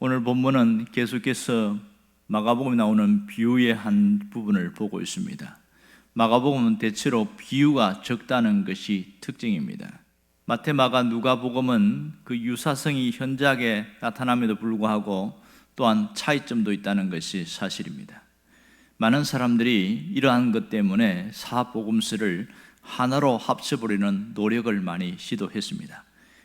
오늘 본문은 계속해서 마가복음에 나오는 비유의 한 부분을 보고 있습니다. 마가복음은 대체로 비유가 적다는 것이 특징입니다. 마태, 마가, 누가복음은 그 유사성이 현저하게 나타남에도 불구하고 또한 차이점도 있다는 것이 사실입니다. 많은 사람들이 이러한 것 때문에 사복음서를 하나로 합쳐버리는 노력을 많이 시도했습니다.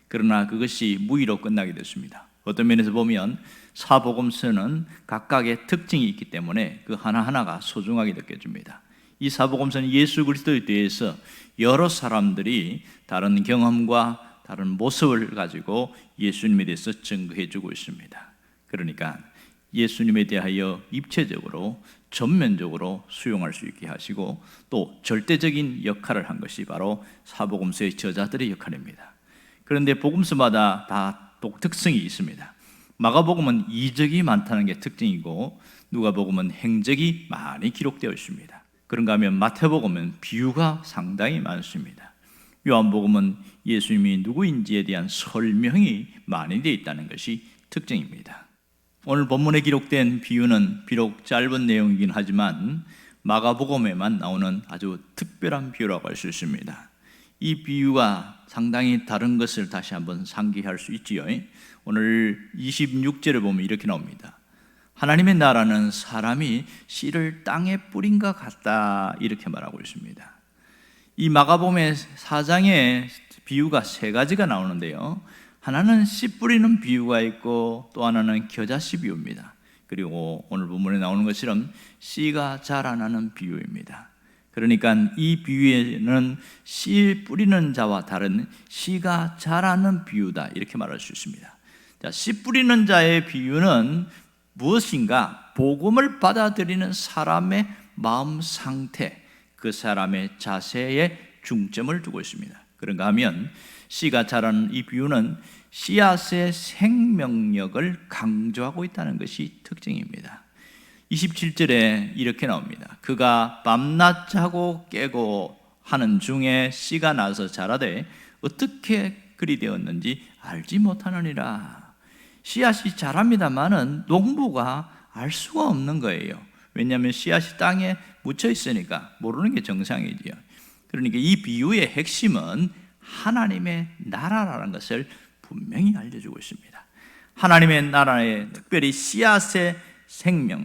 그러나 그것이 무의로 끝나게 됐습니다. 어떤 면에서 보면 사복음서는 각각의 특징이 있기 때문에 그 하나하나가 소중하게 느껴집니다. 이 사복음서는 예수 그리스도에 대해서 여러 사람들이 다른 경험과 다른 모습을 가지고 예수님에 대해서 증거해주고 있습니다. 그러니까 예수님에 대하여 입체적으로 전면적으로 수용할 수 있게 하시고 또 절대적인 역할을 한 것이 바로 사복음서의 저자들의 역할입니다. 그런데 복음서마다 다 독특성이 있습니다. 마가복음은 이적이 많다는 게 특징이고 누가복음은 행적이 많이 기록되어 있습니다. 그런가 하면 마태복음은 비유가 상당히 많습니다. 요한복음은 예수님이 누구인지에 대한 설명이 많이 되어 있다는 것이 특징입니다. 오늘 본문에 기록된 비유는 비록 짧은 내용이긴 하지만 마가복음에만 나오는 아주 특별한 비유라고 할 수 있습니다. 이 비유가 상당히 다른 것을 다시 한번 상기할 수 있지요. 오늘 26절을 보면 이렇게 나옵니다. 하나님의 나라는 사람이 씨를 땅에 뿌린 것 같다, 이렇게 말하고 있습니다. 이 마가복음의 4장에 비유가 세 가지가 나오는데요, 하나는 씨 뿌리는 비유가 있고 또 하나는 겨자씨 비유입니다. 그리고 오늘 본문에 나오는 것처럼 씨가 자라나는 비유입니다. 그러니까 이 비유에는 씨 뿌리는 자와 다른 씨가 자라는 비유다, 이렇게 말할 수 있습니다. 자, 씨 뿌리는 자의 비유는 무엇인가? 복음을 받아들이는 사람의 마음 상태, 그 사람의 자세에 중점을 두고 있습니다. 그런가 하면 씨가 자라는 이 비유는 씨앗의 생명력을 강조하고 있다는 것이 특징입니다. 27절에 이렇게 나옵니다. 그가 밤낮 자고 깨고 하는 중에 씨가 나서 자라되 어떻게 그리 되었는지 알지 못하느니라. 씨앗이 자랍니다마는 농부가 알 수가 없는 거예요. 왜냐하면 씨앗이 땅에 묻혀 있으니까 모르는 게 정상이지요. 그러니까 이 비유의 핵심은 하나님의 나라라는 것을 분명히 알려주고 있습니다. 하나님의 나라에 특별히 씨앗의 생명,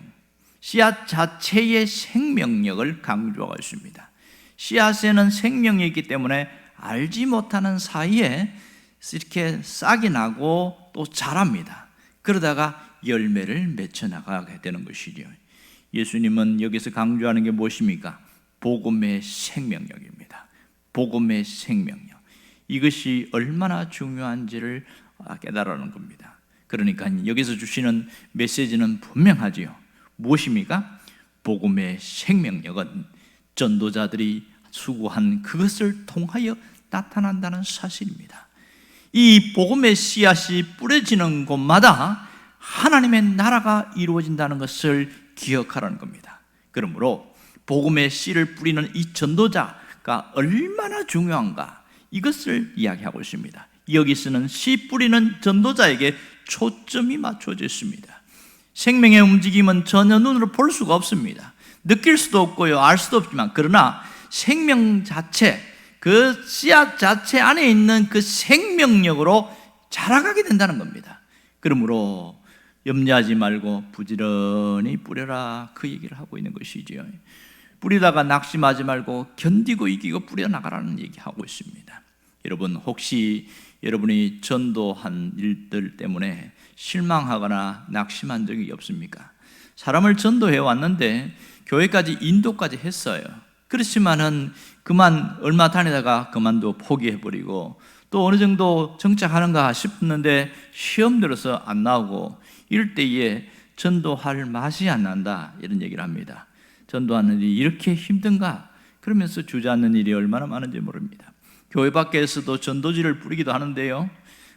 씨앗 자체의 생명력을 강조하고 있습니다. 씨앗에는 생명이 있기 때문에 알지 못하는 사이에 이렇게 싹이 나고 또 자랍니다. 그러다가 열매를 맺혀 나가게 되는 것이죠. 예수님은 여기서 강조하는 게 무엇입니까? 복음의 생명력입니다. 복음의 생명력. 이것이 얼마나 중요한지를 깨달아는 겁니다. 그러니까 여기서 주시는 메시지는 분명하지요. 무엇입니까? 복음의 생명력은 전도자들이 수고한 그것을 통하여 나타난다는 사실입니다. 이 복음의 씨앗이 뿌려지는 곳마다 하나님의 나라가 이루어진다는 것을 기억하라는 겁니다. 그러므로 복음의 씨를 뿌리는 이 전도자가 얼마나 중요한가, 이것을 이야기하고 있습니다. 여기서는 씨 뿌리는 전도자에게 초점이 맞춰져 있습니다. 생명의 움직임은 전혀 눈으로 볼 수가 없습니다. 느낄 수도 없고요, 알 수도 없지만, 그러나 생명 자체, 그 씨앗 자체 안에 있는 그 생명력으로 자라가게 된다는 겁니다. 그러므로 염려하지 말고 부지런히 뿌려라, 그 얘기를 하고 있는 것이지요. 뿌리다가 낙심하지 말고 견디고 이기고 뿌려나가라는 얘기하고 있습니다. 여러분, 혹시 여러분이 전도한 일들 때문에 실망하거나 낙심한 적이 없습니까? 사람을 전도해 왔는데 교회까지 인도까지 했어요. 그렇지만은 그만 얼마 다니다가 그만둬 포기해버리고 또 어느 정도 정착하는가 싶었는데 시험 들어서 안 나오고 이럴 때에 전도할 맛이 안 난다, 이런 얘기를 합니다. 전도하는 일이 이렇게 힘든가? 그러면서 주저앉는 일이 얼마나 많은지 모릅니다. 교회 밖에서도 전도지를 뿌리기도 하는데요,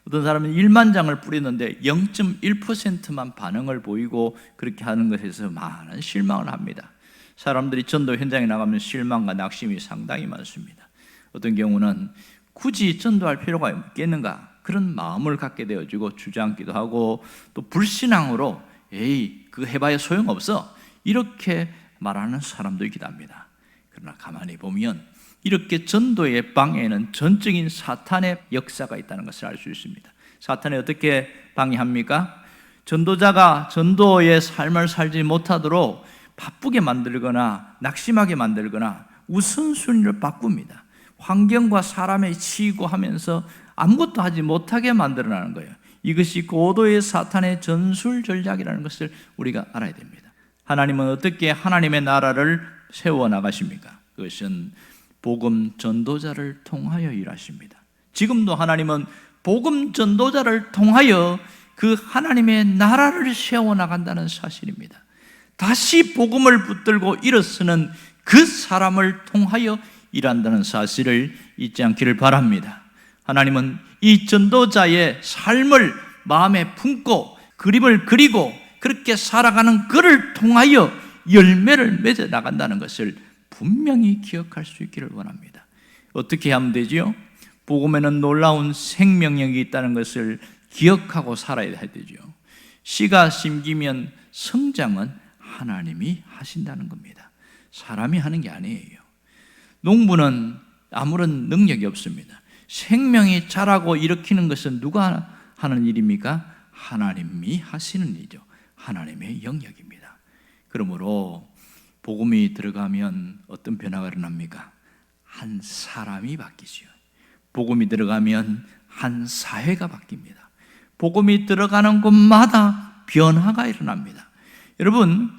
어떤 사람은 1만 장을 뿌리는데 0.1%만 반응을 보이고 그렇게 하는 것에서 많은 실망을 합니다. 사람들이 전도 현장에 나가면 실망과 낙심이 상당히 많습니다. 어떤 경우는 굳이 전도할 필요가 있겠는가? 그런 마음을 갖게 되어지고 주저앉기도 하고 또 불신앙으로 에이 그거 해봐야 소용없어 이렇게 말하는 사람도 있기도 합니다. 그러나 가만히 보면 이렇게 전도의 방해에는 전적인 사탄의 역사가 있다는 것을 알 수 있습니다. 사탄이 어떻게 방해합니까? 전도자가 전도의 삶을 살지 못하도록 바쁘게 만들거나 낙심하게 만들거나 우선순위를 바꿉니다. 환경과 사람에 치이고 하면서 아무것도 하지 못하게 만들어내는 거예요. 이것이 고도의 사탄의 전술 전략이라는 것을 우리가 알아야 됩니다. 하나님은 어떻게 하나님의 나라를 세워나가십니까? 그것은 복음 전도자를 통하여 일하십니다. 지금도 하나님은 복음 전도자를 통하여 그 하나님의 나라를 세워나간다는 사실입니다. 다시 복음을 붙들고 일어서는 그 사람을 통하여 일한다는 사실을 잊지 않기를 바랍니다. 하나님은 이 전도자의 삶을 마음에 품고 그림을 그리고 그렇게 살아가는 그를 통하여 열매를 맺어 나간다는 것을 분명히 기억할 수 있기를 원합니다. 어떻게 하면 되지요? 복음에는 놀라운 생명력이 있다는 것을 기억하고 살아야 되죠. 씨가 심기면 성장은 하나님이 하신다는 겁니다. 사람이 하는 게 아니에요. 농부는 아무런 능력이 없습니다. 생명이 자라고 일으키는 것은 누가 하는 일입니까? 하나님이 하시는 일이죠. 하나님의 영역입니다. 그러므로 복음이 들어가면 어떤 변화가 일어납니까? 한 사람이 바뀌죠. 복음이 들어가면 한 사회가 바뀝니다. 복음이 들어가는 곳마다 변화가 일어납니다. 여러분,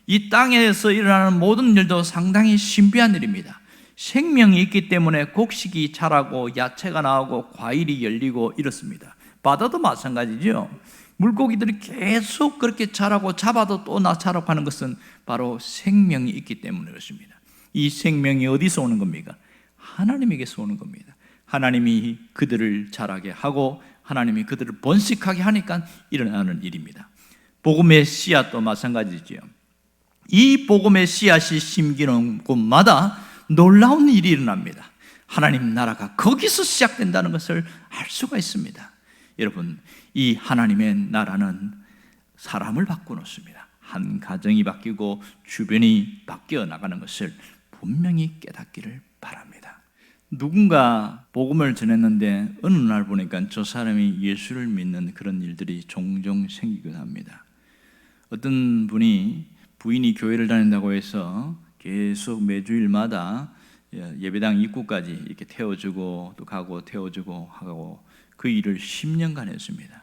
이 땅에서 일어나는 모든 일도 상당히 신비한 일입니다. 생명이 있기 때문에 곡식이 자라고 야채가 나오고 과일이 열리고 이렇습니다. 바다도 마찬가지죠. 물고기들이 계속 그렇게 자라고 잡아도 또 자라고 하는 것은 바로 생명이 있기 때문에 그렇습니다. 이 생명이 어디서 오는 겁니까? 하나님에게서 오는 겁니다. 하나님이 그들을 자라게 하고 하나님이 그들을 번식하게 하니까 일어나는 일입니다. 복음의 씨앗도 마찬가지죠. 이 복음의 씨앗이 심기는 곳마다 놀라운 일이 일어납니다. 하나님 나라가 거기서 시작된다는 것을 알 수가 있습니다. 여러분, 이 하나님의 나라는 사람을 바꿔놓습니다. 한 가정이 바뀌고 주변이 바뀌어 나가는 것을 분명히 깨닫기를 바랍니다. 누군가 복음을 전했는데 어느 날 보니까 저 사람이 예수를 믿는 그런 일들이 종종 생기곤 합니다. 어떤 분이 부인이 교회를 다닌다고 해서 계속 매주일마다 예배당 입구까지 이렇게 태워주고 또 가고 태워주고 하고 그 일을 10년간 했습니다.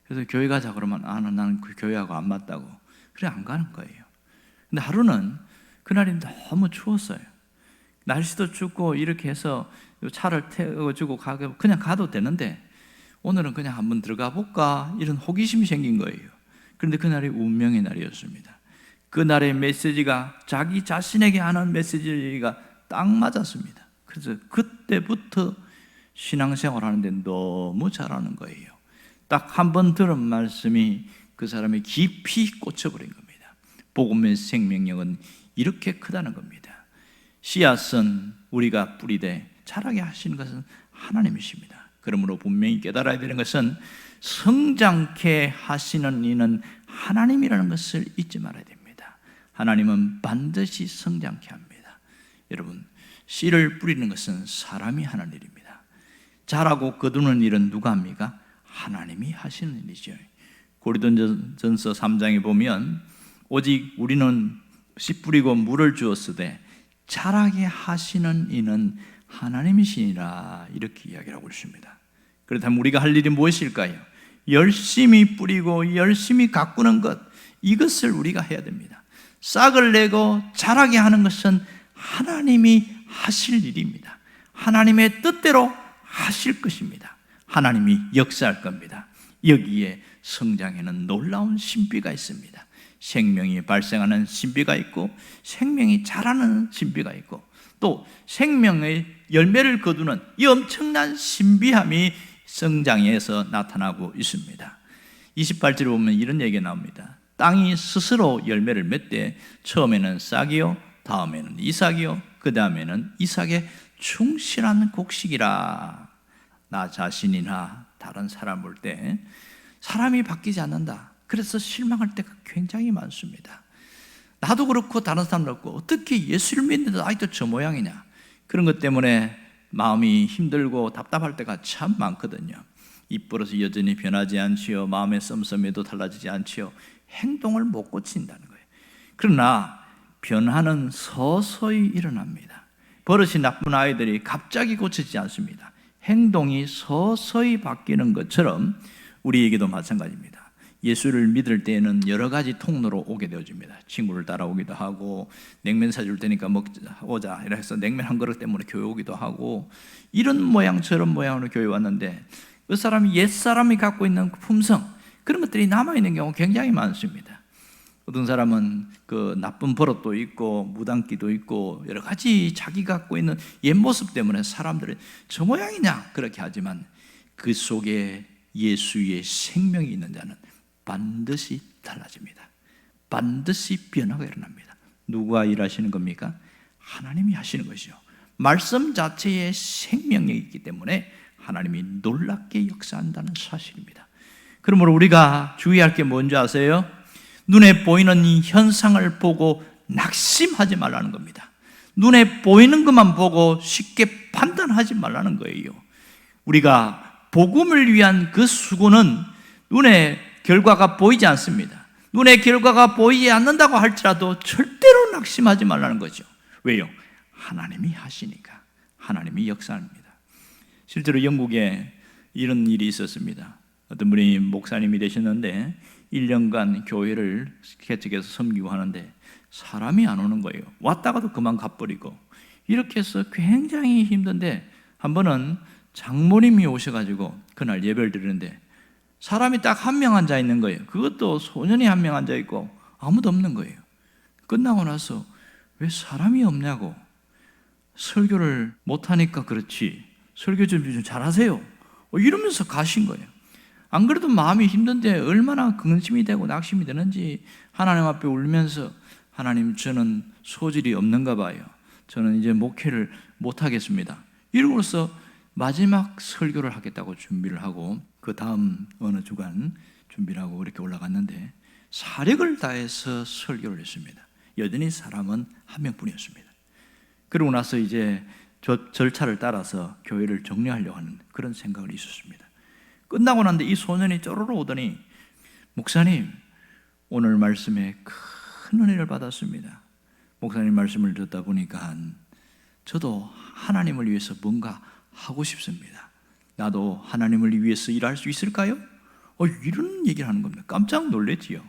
그래서 교회 가자 그러면 나는 그 교회하고 안 맞다고 그래 안 가는 거예요. 근데 하루는 그날이 너무 추웠어요. 날씨도 춥고 이렇게 해서 차를 태워주고 가고 그냥 가도 되는데 오늘은 그냥 한번 들어가 볼까 이런 호기심이 생긴 거예요. 그런데 그날이 운명의 날이었습니다. 그날의 메시지가 자기 자신에게 하는 메시지가 딱 맞았습니다. 그래서 그때부터 신앙생활 하는데 너무 잘하는 거예요. 딱 한 번 들은 말씀이 그 사람이 깊이 꽂혀버린 겁니다. 복음의 생명력은 이렇게 크다는 겁니다. 씨앗은 우리가 뿌리되 자라게 하시는 것은 하나님이십니다. 그러므로 분명히 깨달아야 되는 것은 성장케 하시는 이는 하나님이라는 것을 잊지 말아야 됩니다. 하나님은 반드시 성장케 합니다. 여러분, 씨를 뿌리는 것은 사람이 하는 일입니다. 자라고 거두는 일은 누가 합니까? 하나님이 하시는 일이죠. 고린도전서 3장에 보면 오직 우리는 씨 뿌리고 물을 주었으되 자라게 하시는 이는 하나님이시니라 이렇게 이야기하고 있습니다. 그렇다면 우리가 할 일이 무엇일까요? 열심히 뿌리고 열심히 가꾸는 것, 이것을 우리가 해야 됩니다. 싹을 내고 자라게 하는 것은 하나님이 하실 일입니다. 하나님의 뜻대로 하실 것입니다. 하나님이 역사할 겁니다. 여기에 성장에는 놀라운 신비가 있습니다. 생명이 발생하는 신비가 있고 생명이 자라는 신비가 있고 또 생명의 열매를 거두는 이 엄청난 신비함이 성장에서 나타나고 있습니다. 28절에 보면 이런 얘기가 나옵니다. 땅이 스스로 열매를 맺되 처음에는 싹이요 다음에는 이삭이요 그 다음에는 이삭의 충실한 곡식이라. 나 자신이나 다른 사람 볼 때 사람이 바뀌지 않는다. 그래서 실망할 때가 굉장히 많습니다. 나도 그렇고 다른 사람도 그렇고 어떻게 예수를 믿는데도 아직도 저 모양이냐. 그런 것 때문에 마음이 힘들고 답답할 때가 참 많거든요. 입버릇이 여전히 변하지 않지요. 마음의 씀씀이도 달라지지 않지요. 행동을 못 고친다는 거예요. 그러나 변화는 서서히 일어납니다. 버릇이 나쁜 아이들이 갑자기 고치지 않습니다. 행동이 서서히 바뀌는 것처럼 우리에게도 마찬가지입니다. 예수를 믿을 때에는 여러 가지 통로로 오게 되어집니다. 친구를 따라오기도 하고, 냉면 사줄 테니까 오자 이라 해서 냉면 한 그릇 때문에 교회 오기도 하고, 이런 모양 저런 모양으로 교회 왔는데 그 사람이 옛사람이 갖고 있는 품성, 그런 것들이 남아있는 경우 굉장히 많습니다. 어떤 사람은 그 나쁜 버릇도 있고 무당기도 있고 여러 가지 자기 갖고 있는 옛 모습 때문에 사람들이 저 모양이냐 그렇게 하지만 그 속에 예수의 생명이 있는 자는 반드시 달라집니다. 반드시 변화가 일어납니다. 누가 일하시는 겁니까? 하나님이 하시는 것이죠. 말씀 자체에 생명력이 있기 때문에 하나님이 놀랍게 역사한다는 사실입니다. 그러므로 우리가 주의할 게 뭔지 아세요? 눈에 보이는 이 현상을 보고 낙심하지 말라는 겁니다. 눈에 보이는 것만 보고 쉽게 판단하지 말라는 거예요. 우리가 복음을 위한 그 수고는 눈에 결과가 보이지 않습니다. 눈에 결과가 보이지 않는다고 할지라도 절대로 낙심하지 말라는 거죠. 왜요? 하나님이 하시니까. 하나님이 역사합니다. 실제로 영국에 이런 일이 있었습니다. 어떤 분이 목사님이 되셨는데 1년간 교회를 개척해서 섬기고 하는데 사람이 안 오는 거예요. 왔다가도 그만 가버리고, 이렇게 해서 굉장히 힘든데 한 번은 장모님이 오셔가지고 그날 예배를 드리는데 사람이 딱 한 명 앉아 있는 거예요. 그것도 소년이 한 명 앉아 있고 아무도 없는 거예요. 끝나고 나서 왜 사람이 없냐고, 설교를 못하니까 그렇지 설교 좀 잘하세요 이러면서 가신 거예요. 안 그래도 마음이 힘든데 얼마나 근심이 되고 낙심이 되는지 하나님 앞에 울면서, 하나님 저는 소질이 없는가 봐요. 저는 이제 목회를 못하겠습니다. 이러고서 마지막 설교를 하겠다고 준비를 하고 그 다음 어느 주간 준비를 하고 이렇게 올라갔는데 사력을 다해서 설교를 했습니다. 여전히 사람은 한 명뿐이었습니다. 그러고 나서 이제 절차를 따라서 교회를 정리하려고 하는 그런 생각을 있었습니다. 끝나고 났는데 이 소년이 쪼르르 오더니, 목사님 오늘 말씀에 큰 은혜를 받았습니다. 목사님 말씀을 듣다 보니까 저도 하나님을 위해서 뭔가 하고 싶습니다. 나도 하나님을 위해서 일할 수 있을까요? 이런 얘기를 하는 겁니다. 깜짝 놀랐지요.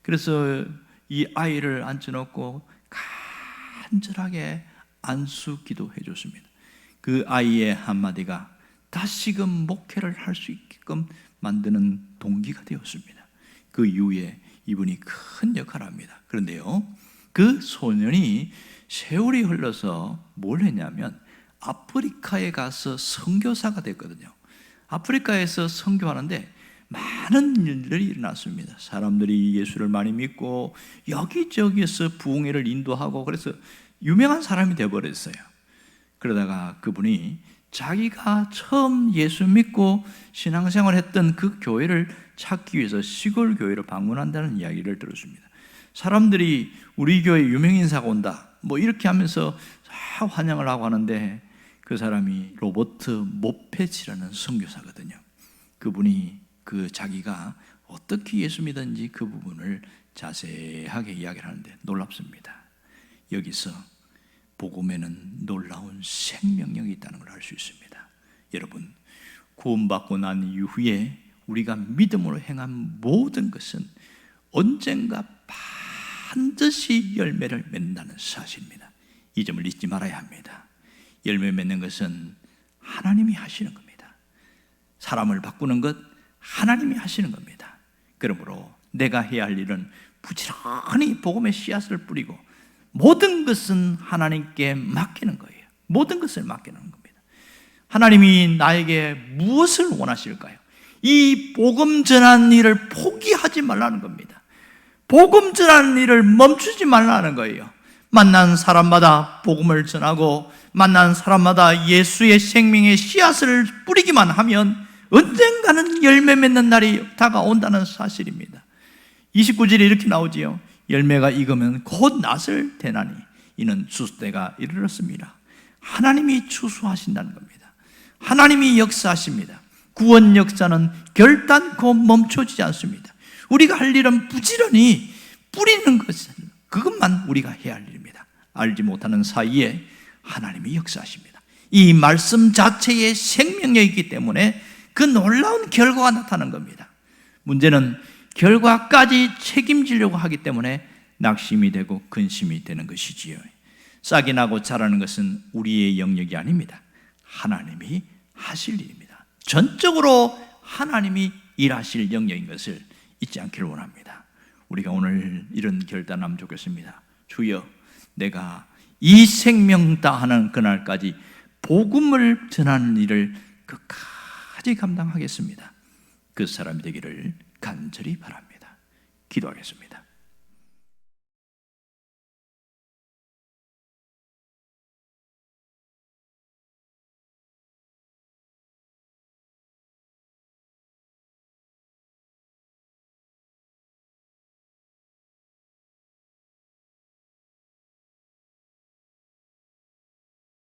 그래서 이 아이를 앉혀놓고 간절하게 안수 기도해 줬습니다. 그 아이의 한마디가 다시금 목회를 할 수 있게끔 만드는 동기가 되었습니다. 그 이후에 이분이 큰 역할을 합니다. 그런데요, 그 소년이 세월이 흘러서 뭘 했냐면 아프리카에 가서 선교사가 됐거든요. 아프리카에서 선교하는데 많은 일들이 일어났습니다. 사람들이 예수를 많이 믿고 여기저기에서 부흥회를 인도하고 그래서 유명한 사람이 되어버렸어요. 그러다가 그분이 자기가 처음 예수 믿고 신앙생활을 했던 그 교회를 찾기 위해서 시골 교회를 방문한다는 이야기를 들었습니다. 사람들이 우리 교회 유명인사가 온다 이렇게 하면서 환영을 하고 하는데 그 사람이 로버트 모펫이라는 선교사거든요. 그분이 자기가 어떻게 예수 믿었는지 그 부분을 자세하게 이야기를 하는데 놀랍습니다. 여기서 복음에는 놀라운 생명력이 있다는 걸 알 수 있습니다. 여러분, 구원받고 난 이후에 우리가 믿음으로 행한 모든 것은 언젠가 반드시 열매를 맺는다는 사실입니다. 이 점을 잊지 말아야 합니다. 열매 맺는 것은 하나님이 하시는 겁니다. 사람을 바꾸는 것 하나님이 하시는 겁니다. 그러므로 내가 해야 할 일은 부지런히 복음의 씨앗을 뿌리고 모든 것은 하나님께 맡기는 거예요. 모든 것을 맡기는 겁니다. 하나님이 나에게 무엇을 원하실까요? 이 복음 전하는 일을 포기하지 말라는 겁니다. 복음 전하는 일을 멈추지 말라는 거예요. 만난 사람마다 복음을 전하고 만난 사람마다 예수의 생명의 씨앗을 뿌리기만 하면 언젠가는 열매 맺는 날이 다가온다는 사실입니다. 29절에 이렇게 나오지요. 열매가 익으면 곧 낫을 대나니 이는 추수때가 이르렀습니다. 하나님이 추수하신다는 겁니다. 하나님이 역사하십니다. 구원 역사는 결단코 멈춰지지 않습니다. 우리가 할 일은 부지런히 뿌리는 것은 그것만 우리가 해야 할 일입니다. 알지 못하는 사이에 하나님이 역사하십니다. 이 말씀 자체에 생명력이 있기 때문에 그 놀라운 결과가 나타나는 겁니다. 문제는 결과까지 책임지려고 하기 때문에 낙심이 되고 근심이 되는 것이지요. 싹이 나고 자라는 것은 우리의 영역이 아닙니다. 하나님이 하실 일입니다. 전적으로 하나님이 일하실 영역인 것을 잊지 않기를 원합니다. 우리가 오늘 이런 결단하면 좋겠습니다. 주여, 내가 이 생명 다하는 그날까지 복음을 전하는 일을 끝까지 감당하겠습니다. 그 사람이 되기를 간절히 바랍니다. 기도하겠습니다.